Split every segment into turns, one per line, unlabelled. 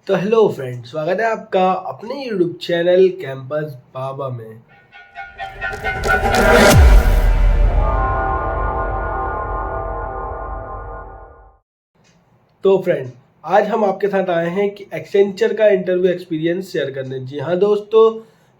तो hello friend, स्वागत है आपका अपने यूट्यूब चैनल कैंपस बाबा में। तो फ्रेंड, आज हम आपके साथ आए हैं कि एक्सेंचर का इंटरव्यू एक्सपीरियंस शेयर करने। जी हाँ दोस्तों,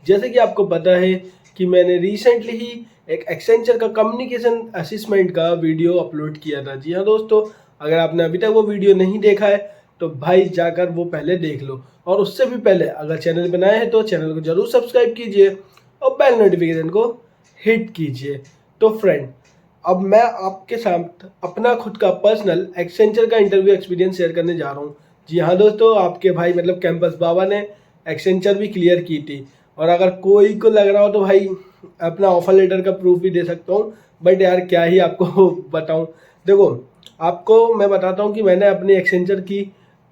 जैसे कि आपको पता है कि मैंने रिसेंटली ही एक एक्सेंचर का कम्युनिकेशन असिस्मेंट का वीडियो अपलोड किया था। जी हाँ दोस्तों, अगर आपने अभी तक वो वीडियो नहीं देखा है तो भाई जाकर वो पहले देख लो, और उससे भी पहले अगर चैनल पर नए हैं तो चैनल को जरूर सब्सक्राइब कीजिए और बेल नोटिफिकेशन को हिट कीजिए। तो फ्रेंड, अब मैं आपके साथ अपना खुद का पर्सनल एक्सेंचर का इंटरव्यू एक्सपीरियंस शेयर करने जा रहा हूँ। जी हाँ दोस्तों, आपके भाई मतलब कैंपस बाबा ने एक्सेंचर भी क्लियर की थी, और अगर कोई को लग रहा हो तो भाई अपना ऑफर लेटर का प्रूफ भी दे सकता हूँ। बट यार क्या ही आपको बताऊँ। देखो, आपको मैं बताता हूँ कि मैंने अपनी एक्सेंचर की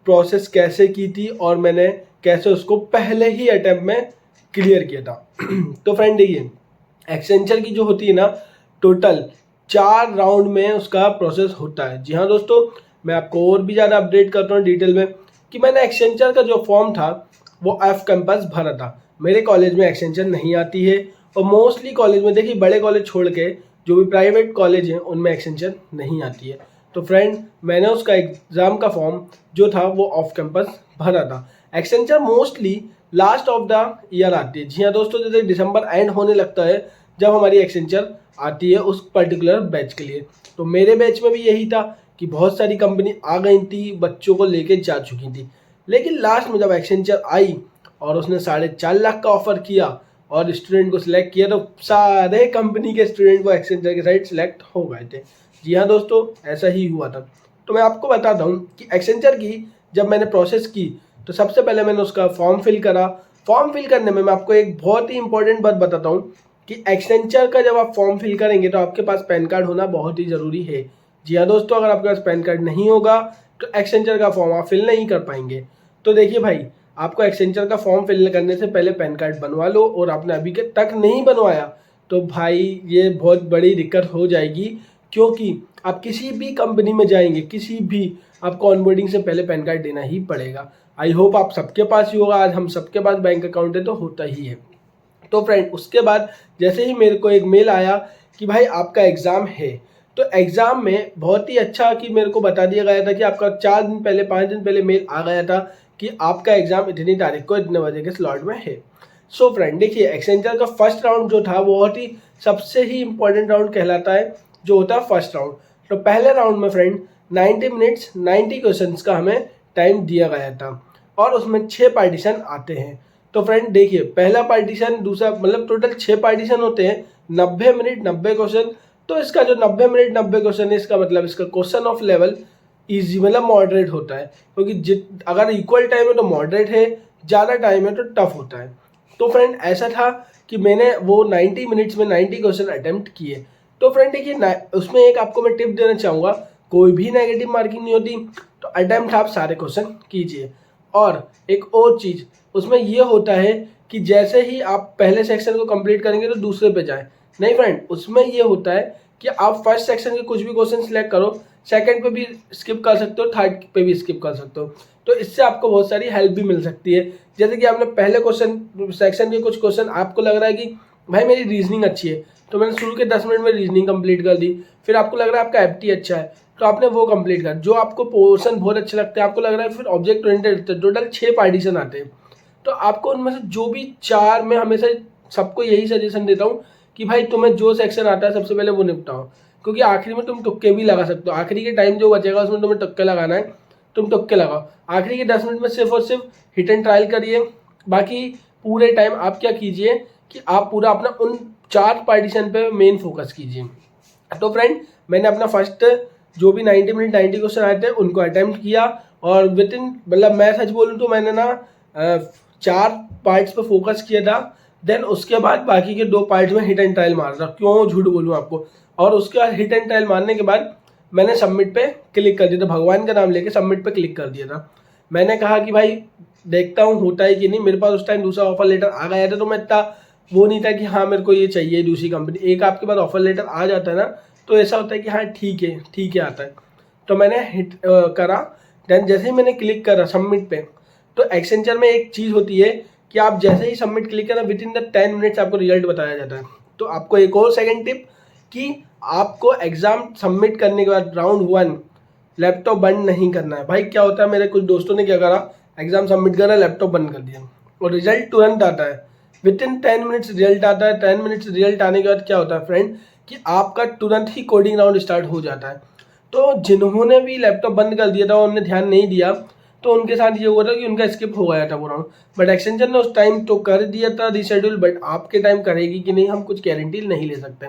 प्रोसेस कैसे की थी और मैंने कैसे उसको पहले ही अटेम्प्ट में क्लियर किया था। तो फ्रेंड देखिए, एक्सेंचर की जो होती है ना, टोटल 4 राउंड में उसका प्रोसेस होता है। जी हाँ दोस्तों, मैं आपको और भी ज़्यादा अपडेट करता हूँ डिटेल में कि मैंने एक्सेंचर का जो फॉर्म था वो एफ कैंपस भरा था। मेरे कॉलेज में एक्सेंचर नहीं आती है, और मोस्टली कॉलेज में देखिए, बड़े कॉलेज छोड़ के जो भी प्राइवेट कॉलेज हैं उनमें एक्सेंचर नहीं आती है। तो फ्रेंड, मैंने उसका एग्ज़ाम का फॉर्म जो था वो ऑफ कैंपस भरा था। Accenture mostly last of the year आती है। जी हाँ दोस्तों, जैसे दिसंबर एंड होने लगता है जब हमारी एक्सेंचर आती है उस पर्टिकुलर बैच के लिए। तो मेरे बैच में भी यही था कि बहुत सारी कंपनी आ गई थी, बच्चों को लेके जा चुकी थी, लेकिन लास्ट में जब एक्सेंचर आई और उसने 4.5 लाख का ऑफर किया और स्टूडेंट को सिलेक्ट किया, तो सारे कंपनी के स्टूडेंट को एक्सेंचर के साइड सिलेक्ट हो गए थे। जी हाँ दोस्तों, ऐसा ही हुआ था। तो मैं आपको बताता हूँ कि एक्सेंचर की जब मैंने प्रोसेस की तो सबसे पहले मैंने उसका फॉर्म फिल करा। फॉर्म फिल करने में मैं आपको एक बहुत ही इंपॉर्टेंट बात बताता हूँ कि एक्सेंचर का जब आप फॉर्म फिल करेंगे तो आपके पास पैन कार्ड होना बहुत ही ज़रूरी है। जी हाँ दोस्तों, अगर आपके पास पैन कार्ड नहीं होगा तो एक्सेंचर का फॉर्म आप फिल नहीं कर पाएंगे। तो देखिए भाई, आपको एक्सेंचर का फॉर्म फिल करने से पहले पैन कार्ड बनवा लो, और आपने अभी के तक नहीं बनवाया तो भाई ये बहुत बड़ी दिक्कत हो जाएगी, क्योंकि आप किसी भी कंपनी में जाएंगे, किसी भी, आपको ऑनबोर्डिंग से पहले पैन कार्ड देना ही पड़ेगा। आई होप आप सबके पास ही होगा, आज हम सबके पास बैंक अकाउंट है तो होता ही है। तो फ्रेंड, उसके बाद जैसे ही मेरे को एक मेल आया कि भाई आपका एग्ज़ाम है, तो एग्ज़ाम में बहुत ही अच्छा कि मेरे को बता दिया गया था कि आपका 4 दिन पहले 5 दिन पहले मेल आ गया था कि आपका एग्ज़ाम इतनी तारीख को इतने बजे के स्लॉट में है। सो फ्रेंड देखिए, एक्सेंचर का फर्स्ट राउंड जो था वो बहुत ही सबसे ही इम्पोर्टेंट राउंड कहलाता है, जो होता है फर्स्ट राउंड। तो पहले राउंड में फ्रेंड 90 मिनट्स 90 क्वेश्चंस का हमें टाइम दिया गया था, और उसमें 6 पार्टीशन आते हैं। तो फ्रेंड देखिए, पहला पार्टीशन, दूसरा, मतलब टोटल 6 पार्टीशन होते हैं, 90 मिनट 90 क्वेश्चन। तो इसका जो 90 मिनट 90 क्वेश्चन है, इसका मतलब इसका क्वेश्चन ऑफ लेवल ईजी मतलब मॉडरेट होता है, क्योंकि अगर इक्वल टाइम है तो मॉडरेट है, ज़्यादा टाइम है तो टफ होता है। तो फ्रेंड ऐसा था कि मैंने वो 90 मिनट्स में 90 क्वेश्चन अटेम्प्ट किए। तो फ्रेंड देखिए, उसमें एक आपको मैं टिप देना चाहूँगा, कोई भी नेगेटिव मार्किंग नहीं होती, तो अटेम्प्ट आप सारे क्वेश्चन कीजिए। और एक और चीज़ उसमें ये होता है कि जैसे ही आप पहले सेक्शन को कंप्लीट करेंगे तो दूसरे पे जाएं। नहीं फ्रेंड, उसमें ये होता है कि आप फर्स्ट सेक्शन के कुछ भी क्वेश्चन सिलेक्ट करो, सेकंड पे भी स्किप कर सकते हो, थर्ड पे भी स्किप कर सकते हो। तो इससे आपको बहुत सारी हेल्प भी मिल सकती है। जैसे कि आपने पहले क्वेश्चन सेक्शन के कुछ क्वेश्चन, आपको लग रहा है कि भाई मेरी रीजनिंग अच्छी है, तो मैंने शुरू के 10 मिनट में रीजनिंग कंप्लीट कर दी। फिर आपको लग रहा है आपका एप्टी अच्छा है, तो आपने वो कंप्लीट कर। जो आपको पोर्शन बहुत अच्छे लगते हैं, आपको लग रहा है फिर ऑब्जेक्ट ओरिएंटेड, टोटल 6 पार्टीशन आते हैं, तो आपको उनमें से जो भी 4, मैं हमेशा सबको यही सजेशन देता हूँ कि भाई तुम्हें जो सेक्शन आता है सबसे पहले वो निपटाओ, क्योंकि आखिरी में तुम तुक्के भी लगा सकते हो। आखिरी के टाइम जो बचेगा उसमें तुम्हें तुक्के लगाना है, तुम तुक्के लगाओ। आखिरी के 10 मिनट में सिर्फ और सिर्फ हिट एंड ट्रायल करिए, बाकी पूरे टाइम आप क्या कीजिए कि आप पूरा अपना उन 4 पार्टीशन पे मेन फोकस कीजिए। तो फ्रेंड, मैंने अपना फर्स्ट जो भी 90 मिनट 90 क्वेश्चन आए थे उनको अटेम्प्ट किया, और विद इन, मतलब मैं सच बोलूँ तो मैंने ना 4 पार्ट्स पे फोकस किया था। देन उसके बाद बाकी के 2 पार्ट्स में हिट एंड ट्रायल मार रहा, क्यों झूठ बोलूँ आपको। और उसके बाद हिट एंड ट्रायल मारने के बाद मैंने सबमिट पे क्लिक कर दिया था, भगवान का नाम लेके सबमिट पे क्लिक कर दिया था। मैंने कहा कि भाई देखता हूँ होता है कि नहीं। मेरे पास उस टाइम दूसरा ऑफर लेटर आ गया था, तो मैं इतना वो नहीं था कि हाँ मेरे को ये चाहिए दूसरी कंपनी। एक आपके पास ऑफर लेटर आ जाता है ना, तो ऐसा होता है कि हाँ ठीक है आता है। तो मैंने हिट करा। देन जैसे ही मैंने क्लिक करा सबमिट पे, तो एक्सेंचर में एक चीज़ होती है कि आप जैसे ही सबमिट क्लिक करें विद इन द 10 मिनट्स आपको रिजल्ट बताया जाता है। तो आपको एक और सेकंड टिप कि आपको एग्ज़ाम सबमिट करने के बाद राउंड 1 लैपटॉप बंद नहीं करना है। भाई क्या होता है, मेरे कुछ दोस्तों ने क्या करा, एग्ज़ाम सबमिट करा, लैपटॉप बंद कर दिया और रिजल्ट तुरंत आता है, विद इन 10 मिनट्स रिजल्ट आता है। 10 मिनट्स रिजल्ट आने के बाद क्या होता है फ्रेंड कि आपका तुरंत ही कोडिंग राउंड स्टार्ट हो जाता है। तो जिन्होंने भी लैपटॉप बंद कर दिया था, उन्होंने ध्यान नहीं दिया, तो उनके साथ ये हुआ था कि उनका स्किप हो गया था वो राउंड। बट एक्सटेंशन ने उस टाइम तो कर दिया था रीशेड्यूल, बट आपके टाइम करेगी कि नहीं हम कुछ गारंटी नहीं ले सकते।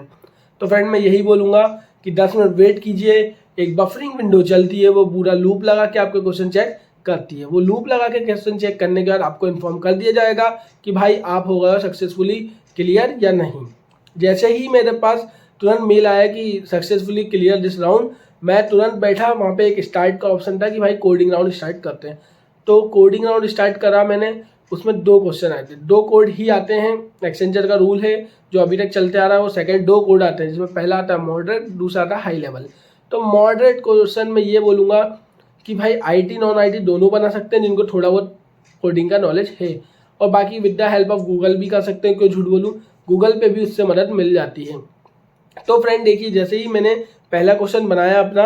तो फ्रेंड मैं यही बोलूँगा कि 10 मिनट वेट कीजिए, एक बफरिंग विंडो चलती है, वो पूरा लूप लगा के आपके क्वेश्चन चेक करती है। वो लूप लगा के क्वेश्चन चेक करने के बाद आपको इन्फॉर्म कर दिया जाएगा कि भाई आप हो गए सक्सेसफुली क्लियर या नहीं। जैसे ही मेरे पास तुरंत मेल आया कि सक्सेसफुली क्लियर दिस राउंड, मैं तुरंत बैठा, वहाँ पे एक स्टार्ट का ऑप्शन था कि भाई कोडिंग राउंड स्टार्ट करते हैं। तो कोडिंग राउंड स्टार्ट करा मैंने, उसमें 2 क्वेश्चन आए थे, 2 कोड ही आते हैं। एक्सेंचर का रूल है जो अभी तक चलते आ रहा है, वो सेकंड 2 कोड आते हैं, जिसमें पहला आता है मॉडरेट, दूसरा आता है हाई लेवल। तो मॉडरेट क्वेश्चन में ये बोलूँगा कि भाई आईटी नॉन आईटी दोनों बना सकते हैं जिनको थोड़ा बहुत कोडिंग का नॉलेज है, और बाकी with the help of Google भी कर सकते हैं। क्यों झूठ बोलूँ, गूगल पे भी उससे मदद मिल जाती है। तो फ्रेंड देखिए, जैसे ही मैंने पहला क्वेश्चन बनाया अपना,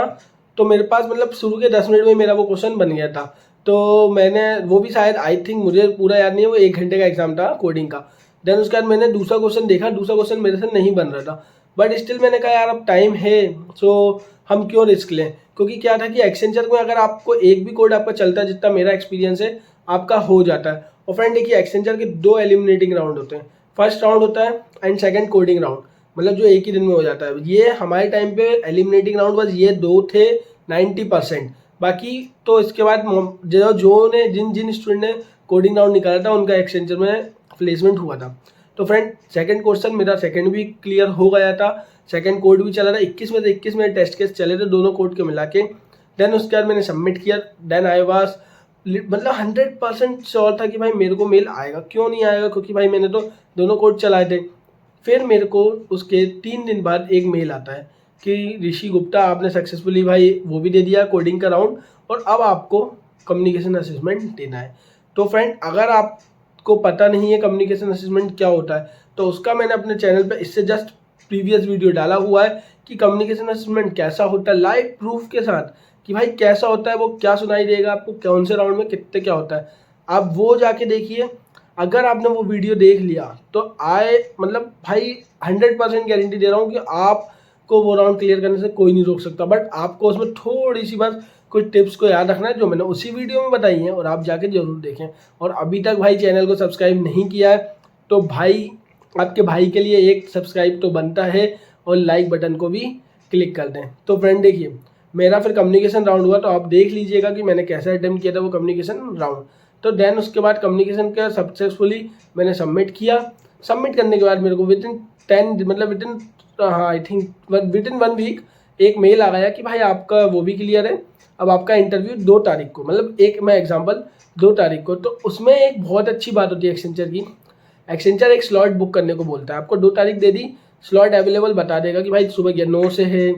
तो मेरे पास मतलब शुरू के 10 मिनट में मेरा वो क्वेश्चन बन गया था। तो मैंने वो भी शायद आई थिंक, मुझे पूरा याद नहीं है, वो 1 घंटे का एग्जाम था कोडिंग का। देन उसके बाद मैंने दूसरा क्वेश्चन देखा, दूसरा क्वेश्चन मेरे से नहीं बन रहा था, बट स्टिल मैंने कहा यार अब टाइम है, सो हम क्यों रिस्क लें। क्योंकि क्या था कि एक्सेंचर में अगर आपको एक भी कोड आपका चलता है, जितना मेरा एक्सपीरियंस है, आपका हो जाता है। और फ्रेंड देखिए, एक्सेंचर के 2 एलिमिनेटिंग राउंड होते हैं, फर्स्ट राउंड होता है एंड सेकंड कोडिंग राउंड, मतलब जो एक ही दिन में हो जाता है। ये हमारे टाइम पे एलिमिनेटिंग राउंड बस ये 2 थे 90%। बाकी तो इसके बाद जिन स्टूडेंट ने कोडिंग राउंड निकाला था उनका एक्सेंचर में प्लेसमेंट हुआ था। तो फ्रेंड सेकंड क्वेश्चन मेरा सेकंड भी क्लियर हो गया था, सेकंड कोड भी चला था, 21 में से 21 मेरे टेस्ट केस चले थे दोनों कोड के मिला के। देन उसके बाद मैंने सबमिट किया, देन आई वाज मतलब 100% श्योर था कि भाई मेरे को मेल आएगा। क्यों नहीं आएगा, क्योंकि भाई मैंने तो दोनों कोड चलाए थे। फिर मेरे को उसके 3 दिन बाद एक मेल आता है कि ऋषि गुप्ता आपने सक्सेसफुली भाई वो भी दे दिया कोडिंग का राउंड, और अब आपको कम्युनिकेशन असेसमेंट देना है। तो फ्रेंड अगर आपको पता नहीं है कम्युनिकेशन असेसमेंट क्या होता है, तो उसका मैंने अपने चैनल पे इससे जस्ट प्रीवियस वीडियो डाला हुआ है कि कम्युनिकेशन असेसमेंट कैसा होता है, लाइव प्रूफ के साथ कि भाई कैसा होता है, वो क्या सुनाई देगा आपको, कौन से राउंड में कितने क्या होता है। आप वो जाके देखिए। अगर आपने वो वीडियो देख लिया तो मतलब भाई 100% गारंटी दे रहा हूँ कि आपको वो राउंड क्लियर करने से कोई नहीं रोक सकता। बट आपको उसमें थोड़ी सी बस कुछ टिप्स को याद रखना है जो मैंने उसी वीडियो में बताई हैं, और आप जाके जरूर देखें। और अभी तक भाई चैनल को सब्सक्राइब नहीं किया है तो भाई आपके भाई के लिए एक सब्सक्राइब तो बनता है, और लाइक बटन को भी क्लिक कर दें। तो फ्रेंड देखिए, मेरा फिर कम्युनिकेशन राउंड हुआ, तो आप देख लीजिएगा कि मैंने कैसा अटेम्प्ट किया था वो कम्युनिकेशन राउंड। तो देन उसके बाद कम्युनिकेशन का सक्सेसफुली मैंने सबमिट किया। सबमिट करने के बाद मेरे को विद इन 10 मतलब within I think within 1 week एक मेल आ गया कि भाई आपका वो भी क्लियर है, अब आपका इंटरव्यू 2 तारीख को, मतलब एक मैं एग्जांपल 2 तारीख को। तो उसमें एक बहुत अच्छी बात होती है एक्सेंचर की, एक्सेंचर एक स्लॉट बुक करने को बोलता है। आपको 2 तारीख दे दी, स्लॉट अवेलेबल बता देगा कि भाई सुबह 9 से है,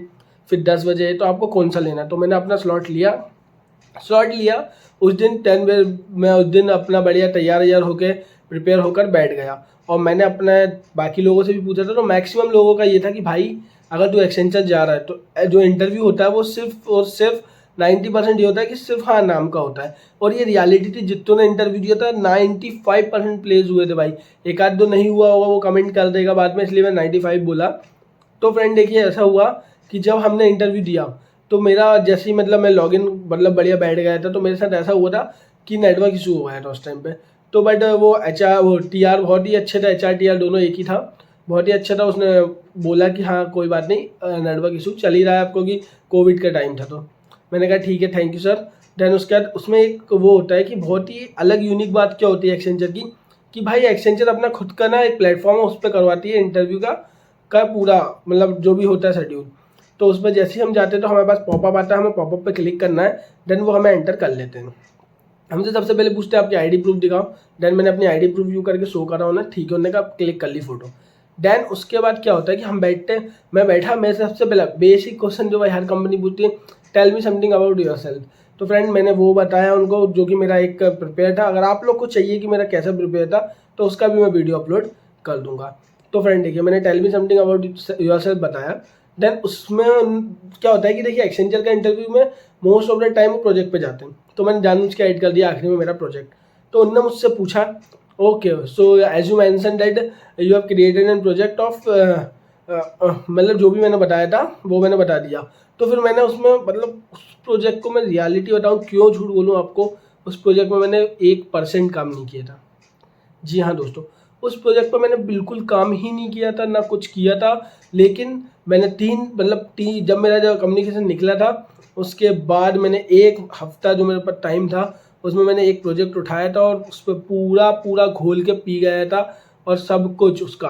फिर 10 बजे है, तो आपको कौन सा लेना है। तो मैंने अपना स्लॉट लिया उस दिन 10 बजे। मैं उस दिन अपना बढ़िया तैयार होकर प्रिपेयर होकर बैठ गया, और मैंने अपने बाकी लोगों से भी पूछा था। तो मैक्सिमम लोगों का ये था कि भाई अगर तू एक्सेंचर जा रहा है तो जो इंटरव्यू होता है वो सिर्फ और सिर्फ 90% ये होता है कि सिर्फ हाँ नाम का होता है। और ये रियलिटी थी, जितनों ने इंटरव्यू दिया था 95% प्लेस हुए थे भाई। एक आध दो नहीं हुआ होगा वो कमेंट कर देगा बाद में, इसलिए मैं 95 बोला। तो फ्रेंड देखिए, ऐसा हुआ कि जब हमने इंटरव्यू दिया तो मेरा जैसे ही मतलब मैं लॉगिन मतलब बढ़िया बैठ गया था, तो मेरे साथ ऐसा हुआ था कि नेटवर्क इशू हो गया था उस टाइम पे। तो बट वो TR बहुत ही अच्छे थे, HR TR दोनों एक ही था, बहुत ही अच्छा था। उसने बोला कि हाँ कोई बात नहीं, नेटवर्क इशू चल ही रहा है आपको, कि कोविड का टाइम था। तो मैंने कहा ठीक है, थैंक यू सर। देन उसके बाद उसमें एक वो होता है कि बहुत ही अलग यूनिक बात क्या होती है एक्सेंचर की, कि भाई एक्सेंचर अपना खुद का ना एक प्लेटफॉर्म है, उस पर करवाती है इंटरव्यू का पूरा मतलब जो भी होता है शेड्यूल। तो उसमें जैसे ही हम जाते हैं तो हमारे पास पॉपअप आता है, हमें पॉपअप पे क्लिक करना है, देन वो हमें एंटर कर लेते हैं। हमसे सबसे पहले पूछते हैं आपकी आईडी प्रूफ दिखाओ। देन मैंने अपनी आईडी प्रूफ व्यू करके शो करा उन्हें, ठीक है, उन्होंने कहा क्लिक कर ली फोटो। देन उसके बाद क्या होता है कि हम बैठते हैं, मैं बैठा, मैं सबसे पहले बेसिक क्वेश्चन जो भाई हर कंपनी पूछती है, tell me something about yourself. तो फ्रेंड मैंने वो बताया उनको, जो कि मेरा एक प्रिपेयर था। अगर आप लोग को चाहिए कि मेरा कैसा प्रिपेयर था तो उसका भी मैं वीडियो अपलोड कर दूंगा। तो फ्रेंड देखिए, मैंने tell me something about yourself बताया। देन उसमें क्या होता है कि देखिए, एक्सेंचर का इंटरव्यू में मोस्ट ऑफ द टाइम वो प्रोजेक्ट पे जाते हैं, तो मैंने जानबूझ के ऐड कर दिया आखिरी में मेरा प्रोजेक्ट। तो उन्होंने मुझसे पूछा, okay so as you mention that you have created an project of, मतलब जो भी मैंने बताया था वो मैंने बता दिया। तो फिर मैंने उसमें मतलब उस प्रोजेक्ट को, मैं रियलिटी बताऊँ क्यों झूठ बोलूँ आपको, उस प्रोजेक्ट में मैंने 1% काम नहीं किया था। जी हाँ दोस्तों, उस प्रोजेक्ट पर मैंने बिल्कुल काम ही नहीं किया था, ना कुछ किया था। लेकिन मैंने जब मेरा जो कम्युनिकेशन निकला था उसके बाद मैंने 1 हफ्ता जो मेरे पास टाइम था उसमें मैंने एक प्रोजेक्ट उठाया था और उस पर पूरा पूरा घोल के पी गया था, और सब कुछ उसका।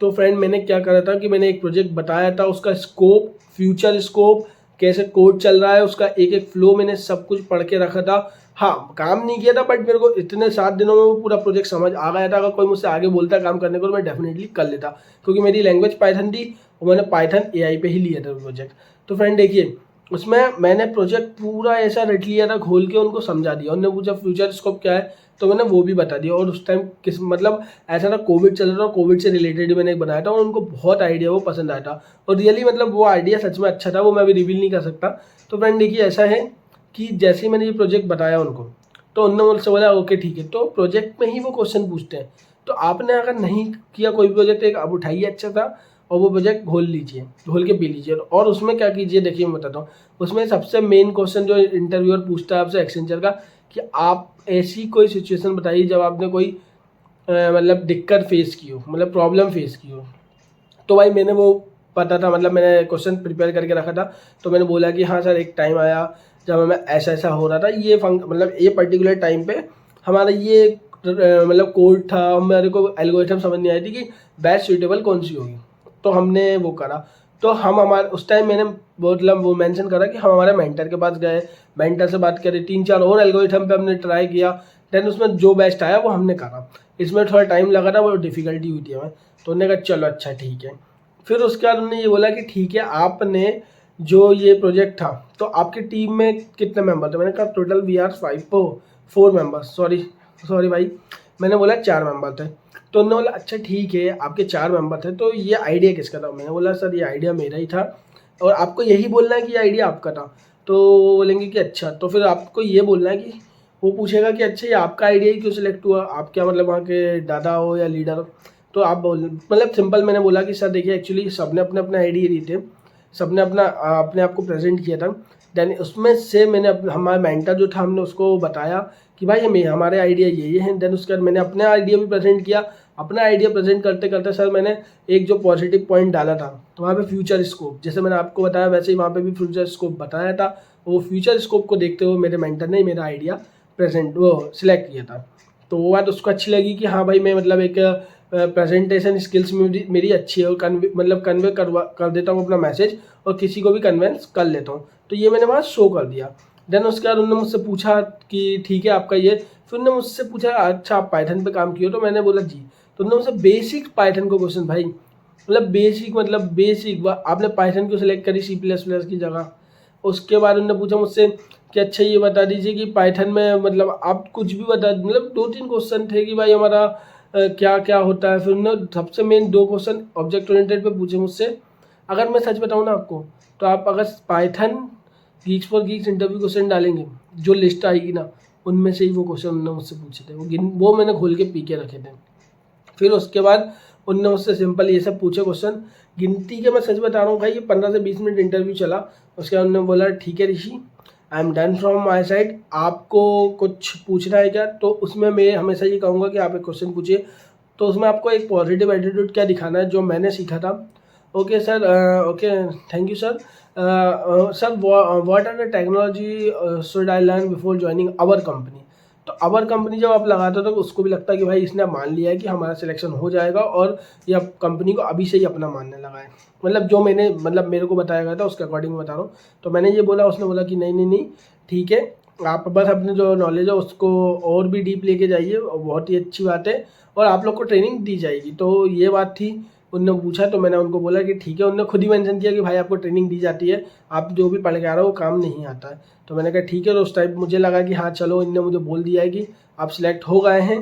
तो फ्रेंड मैंने क्या करा था कि मैंने एक प्रोजेक्ट बताया था, उसका स्कोप, फ्यूचर स्कोप, कैसे कोड चल रहा है, उसका एक एक फ्लो मैंने सब कुछ पढ़ के रखा था। हाँ, काम नहीं किया था, बट मेरे को इतने 7 दिनों में वो पूरा प्रोजेक्ट समझ आ गया था। अगर कोई मुझसे आगे बोलता काम करने को तो मैं डेफिनेटली कर लेता, क्योंकि मेरी लैंग्वेज पाइथन थी और मैंने पाइथन एआई पे ही लिया था प्रोजेक्ट। तो फ्रेंड देखिए, उसमें मैंने प्रोजेक्ट पूरा ऐसा रट लिया था, खोल के उनको समझा दिया। उन्होंने पूछा फ्यूचर स्कोप क्या है, तो मैंने वो भी बता दिया। और उस टाइम किस मतलब ऐसा था, कोविड चल रहा था, कोविड से रिलेटेड मैंने एक बनाया था और उनको बहुत आइडिया वो पसंद आया था। और रियली मतलब वो आइडिया सच में अच्छा था, वो मैं अभी रिवील नहीं कर सकता। तो फ्रेंड देखिए, ऐसा है कि जैसे ही मैंने ये प्रोजेक्ट बताया उनको, तो उन्होंने मुझसे बोला ओके ठीक है। तो प्रोजेक्ट में ही वो क्वेश्चन पूछते हैं। तो आपने अगर नहीं किया कोई प्रोजेक्ट, एक आप उठाइए अच्छा था और वो प्रोजेक्ट घोल लीजिए, घोल के पी लीजिए। और उसमें क्या कीजिए, देखिए मैं बताता हूँ। उसमें सबसे मेन क्वेश्चन जो इंटरव्यूअर पूछता है आपसे एक्सेंचर का, कि आप ऐसी कोई सिचुएशन बताइए जब आपने कोई मतलब दिक्कत फेस की हो, मतलब प्रॉब्लम फेस की हो। तो भाई मैंने वो पता था, मतलब मैंने क्वेश्चन प्रिपेयर करके रखा था। तो मैंने बोला कि हाँ सर, एक टाइम आया जब हमें ऐसा ऐसा हो रहा था, ये मतलब ये पर्टिकुलर टाइम पे हमारा ये मतलब कोड था, हमारे को एल्गोरिथम समझ नहीं आई थी कि बेस्ट सूटेबल कौन सी होगी। तो हमने वो करा। तो हम हमारे उस टाइम मैंने मतलब वो मेंशन करा कि हम हमारे मेंटर के पास गए, मेंटर से बात करी, 3-4 और एल्गोरिथम पे हमने ट्राई किया। देन उसमें जो बेस्ट आया वो हमने करा। इसमें थोड़ा टाइम लगा था, वो डिफ़िकल्टी हुई थी हमें। तो उन्होंने कहा चलो अच्छा ठीक है। फिर उसके बाद उन्होंने ये बोला कि ठीक है, आपने जो ये प्रोजेक्ट था, तो आपकी टीम में कितने मेंबर थे। मैंने कहा total we are 4 members, sorry भाई, मैंने बोला 4 मेंबर थे। तो उन्होंने बोला अच्छा ठीक है, आपके 4 मेंबर थे, तो ये आइडिया किसका था। मैंने बोला सर ये आइडिया मेरा ही था, और आपको यही बोलना है कि ये आइडिया आपका था। तो वो बोलेंगे कि अच्छा, तो फिर आपको ये बोलना है कि वो पूछेगा कि अच्छा ये आपका आइडिया ही क्यों सिलेक्ट हुआ, आप क्या मतलब वहाँ के दादा हो या लीडर हो। तो आप बोल मतलब सिंपल मैंने बोला कि सर देखिए, एक्चुअली सबने अपने अपने आइडिया दिए थे, सबने अपना अपने आप को प्रेजेंट किया था। देन उसमें से मैंने हमारा मेंटर जो था, हमने उसको बताया कि भाई हमारे आइडिया ये हैं। देन उसके बाद मैंने अपने आइडिया भी प्रेजेंट किया। अपना आइडिया प्रेजेंट करते करते सर मैंने एक जो पॉजिटिव पॉइंट डाला था, तो वहाँ पे फ्यूचर स्कोप, जैसे मैंने आपको बताया वैसे ही वहाँ पे भी फ्यूचर स्कोप बताया था। वो फ्यूचर स्कोप को देखते हुए मेरे मेंटर ने मेरा आइडिया सिलेक्ट किया था। तो वो बात उसको अच्छी लगी कि हाँ भाई, मैं मतलब एक प्रेजेंटेशन स्किल्स मेरी अच्छी है, और कन्वे कर देता हूँ अपना मैसेज, और किसी को भी कन्वेंस कर लेता हूँ। तो ये मैंने वहाँ शो कर दिया। देन उसके बाद उन्होंने मुझसे पूछा कि ठीक है आपका ये, फिर उन्होंने मुझसे पूछा अच्छा आप पाइथन पे काम किए हो, तो मैंने बोला जी। तो उन्होंने मुझसे बेसिक पाइथन को क्वेश्चन, भाई मतलब बेसिक आपने पाइथन क्यों सिलेक्ट करी C++ की जगह। उसके बाद उन्होंने पूछा मुझसे कि अच्छा ये बता दीजिए कि पाइथन में मतलब आप कुछ भी बता, मतलब 2-3 क्वेश्चन थे कि भाई हमारा क्या क्या होता है। फिर उन्होंने सबसे मेन 2 क्वेश्चन ऑब्जेक्ट ओरिएंटेड पे पूछे मुझसे। अगर मैं सच बताऊँ ना आपको, तो आप अगर Python Geeks for Geeks interview question डालेंगे, जो लिस्ट आएगी ना, उनमें से ही वो क्वेश्चन उन्होंने मुझसे पूछे थे। वो मैंने खोल के पी के रखे थे। फिर उसके बाद उनने मुझसे सिंपल ये सब पूछे क्वेश्चन, गिनती के मैं सच बता रहा हूँ भाई, ये 15 से 20 मिनट इंटरव्यू चला। उसके बाद उन्होंने बोला ठीक है Rishi, I am done from my side, आपको कुछ पूछना है क्या। तो उसमें मैं हमेशा ये कहूँगा कि आप एक क्वेश्चन पूछिए। तो उसमें आपको एक पॉजिटिव एटीट्यूड क्या दिखाना है, जो मैंने सीखा था। Okay sir, okay thank you sir. Sir what are the technology should I learn before joining our company. तो अवर कंपनी जब आप लगाते हो तो उसको भी लगता है कि भाई इसने मान लिया है कि हमारा सिलेक्शन हो जाएगा, और ये अब कंपनी को अभी से ही अपना मानने लगा है। मतलब जो मैंने मेरे को बताया गया था उसके अकॉर्डिंग बता रहा हूँ। तो मैंने ये बोला, उसने बोला कि नहीं नहीं नहीं ठीक है, आप बस अपने जो नॉलेज है उसको और भी डीप लेके जाइए, और बहुत ही अच्छी बात है, और आप लोग को ट्रेनिंग दी जाएगी। तो ये बात थी। उन्होंने पूछा तो मैंने उनको बोला कि ठीक है। उन्होंने खुद ही मेंशन किया कि भाई आपको ट्रेनिंग दी जाती है, आप जो भी पढ़ के आ रहे हो वो काम नहीं आता है। तो मैंने कहा ठीक है। तो उस टाइप मुझे लगा कि हाँ चलो, इन्होंने मुझे बोल दिया है कि आप सिलेक्ट हो गए हैं।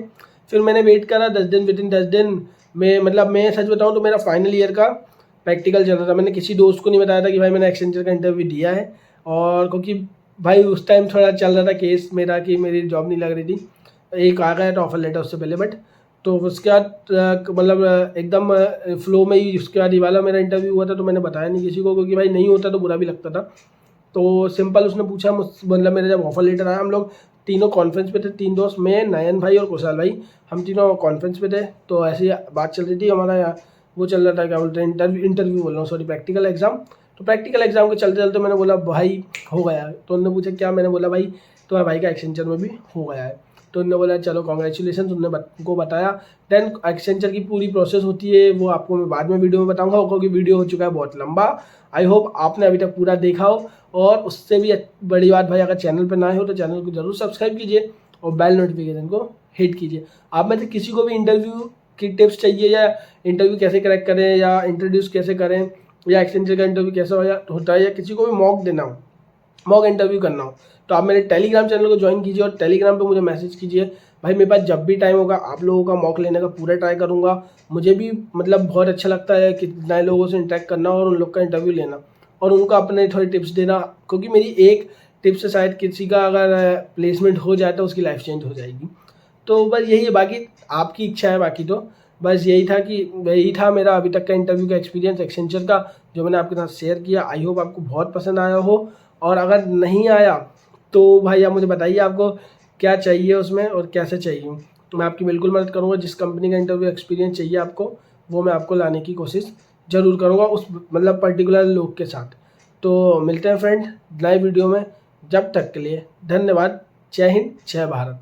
फिर मैंने वेट करा 10 दिन, विद इन 10 दिन में मतलब मैं सच बताऊँ तो मेरा फाइनल ईयर का प्रैक्टिकल चल रहा था। मैंने किसी दोस्त को नहीं बताया था कि भाई मैंने एक्सेंचर का इंटरव्यू दिया है, और क्योंकि भाई उस टाइम थोड़ा चल रहा था केस मेरा कि मेरी जॉब नहीं लग रही थी। एक आ गया था ऑफर लेटर उससे पहले, बट तो उसके बाद मतलब एकदम फ्लो में ही उसके बाद ये वाला मेरा इंटरव्यू हुआ था। तो मैंने बताया नहीं किसी को, क्योंकि भाई नहीं होता तो बुरा भी लगता था। तो सिंपल उसने पूछा मतलब मेरा जब ऑफर लेटर आया, हम लोग तीनों कॉन्फ्रेंस पे थे, 3 दोस्त, मैं, नयन भाई और कुशाल भाई, हम तीनों कॉन्फ्रेंस पे थे। तो ऐसी बात चल रही थी हमारा यहाँ, वो चल रहा था क्या बोलते हैं, इंटरव्यू बोल रहा हूँ, सॉरी, प्रैक्टिकल एग्जाम। तो प्रैक्टिकल एग्जाम के चलते चलते मैंने बोला भाई हो गया। तो उन्होंने पूछा क्या, मैंने बोला भाई तुम्हारे भाई का एक्सेंचर में भी हो गया है। तो उन्होंने बोला चलो कॉन्ग्रेचुलेसन, उनको बताया। देन एक्सेंचर की पूरी प्रोसेस होती है, वो आपको मैं बाद में वीडियो में बताऊंगा, क्योंकि वीडियो हो चुका है बहुत लंबा। आई होप आपने अभी तक पूरा देखा हो। और उससे भी बड़ी बात भाई, अगर चैनल पर ना हो तो चैनल को जरूर सब्सक्राइब कीजिए और बेल नोटिफिकेशन को हिट कीजिए। आप में से किसी को भी इंटरव्यू की टिप्स चाहिए, या इंटरव्यू कैसे क्रैक करें, या इंट्रोड्यूस कैसे करें, या एक्सेंचर का इंटरव्यू कैसा होता है, या किसी को भी मॉक देना हो, मॉक इंटरव्यू करना हो, तो आप मेरे टेलीग्राम चैनल को ज्वाइन कीजिए और टेलीग्राम पे मुझे मैसेज कीजिए। भाई मेरे पास जब भी टाइम होगा आप लोगों का मॉक लेने का पूरा ट्राई करूँगा। मुझे भी मतलब बहुत अच्छा लगता है कि नए लोगों से इंटरेक्ट करना और उन लोग का इंटरव्यू लेना और उनको अपने थोड़ी टिप्स देना, क्योंकि मेरी एक टिप्स से शायद किसी का अगर प्लेसमेंट हो जाए तो उसकी लाइफ चेंज हो जाएगी। तो बस यही है, बाकी आपकी इच्छा है। बाकी तो बस यही था मेरा अभी तक का इंटरव्यू का एक्सपीरियंस एक्सेंचर का, जो मैंने आपके साथ शेयर किया। आई होप आपको बहुत पसंद आया हो, और अगर नहीं आया तो भाई आप मुझे बताइए आपको क्या चाहिए उसमें और कैसे चाहिए। तो मैं आपकी बिल्कुल मदद करूँगा। जिस कंपनी का इंटरव्यू एक्सपीरियंस चाहिए आपको, वो मैं आपको लाने की कोशिश ज़रूर करूँगा, उस मतलब पर्टिकुलर लोग के साथ। तो मिलते हैं फ्रेंड नए वीडियो में, जब तक के लिए धन्यवाद। जय हिंद, जय भारत।